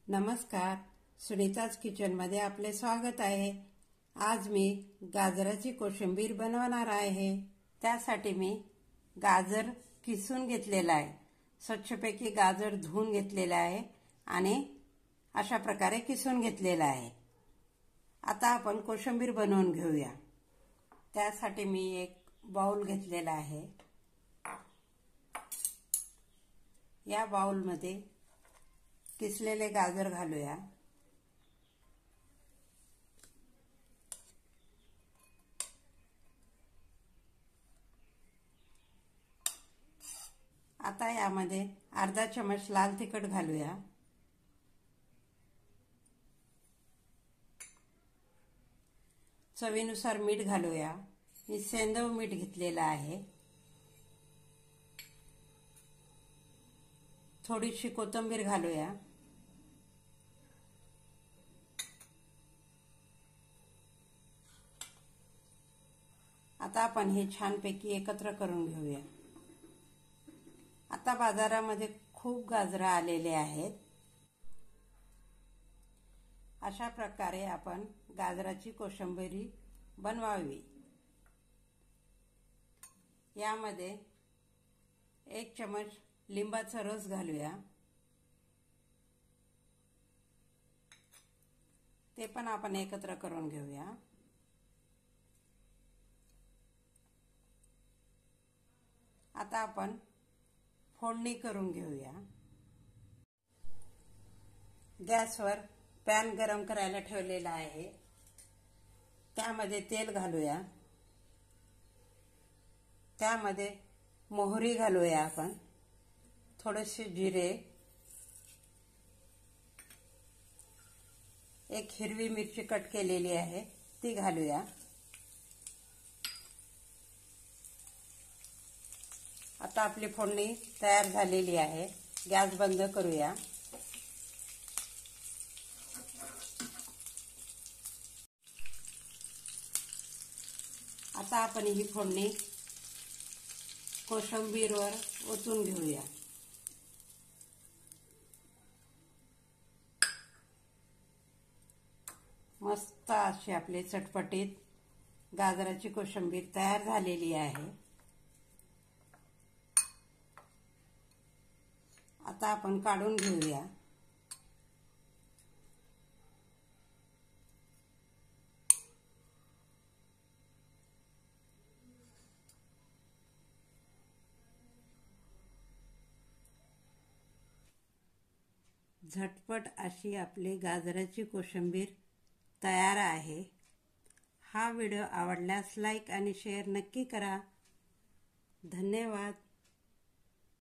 नमस्कार, सुनीताज किचनमध्ये आपले स्वागत आहे। आज मी गाजराची कोशिंबीर बनवणार आहे। त्यासाठी मी गाजर किसून घेतलेला आहे। स्वच्छपैकी गाजर धुवून घेतलेला आहे आणि अशा प्रकारे किसून घेतलेला आहे। आता आपण कोशिंबीर बनवून घेऊया। त्यासाठी मी एक बाउल घेतलेला आहे। या बाउलमध्ये किसलेले गाजर घालूया। आता यामध्ये अर्धा चमच लाल तिखट घालूया। चवीनुसार मीठ घालूया। मी सेंधव मीठ घेतलेला आहे। थोडीशी कोथिंबीर घालूया। आता आपण हे छानपैकी एकत्र करून घेऊया। आता बाजारामध्ये खूप गाजर आलेले आहेत। अशा प्रकारे आपण गाजराची कोशिंबीर बनवावी। यामध्ये एक चमच लिंबाचा रस घालूया। ते पण आपण एकत्र करून घेऊया। आता आपण फोडणी करून घेऊया। गॅसवर पॅन गरम करायला ठेवलेला आहे। त्यामध्ये तेल घालूया। त्यामध्ये मोहरी घालूया आपण। थोडेसे जिरे, एक हिरवी मिरची कट केलेली आहे ती घालूया। आता आपली फोडणी तयार झालेली आहे। गॅस बंद करूया। आता आपण ही फोडणी कोशिंबीरवर ओतून घेऊया। मस्त अशी आपली चटपटीत गाजराची कोशिंबीर तयार झालेली आहे। आता आपण काढून घेऊया। झटपट अशी आपली गाजराची कोशिंबीर तयार आहे। हा व्हिडिओ आवडल्यास लाईक आणि शेअर नक्की करा। धन्यवाद।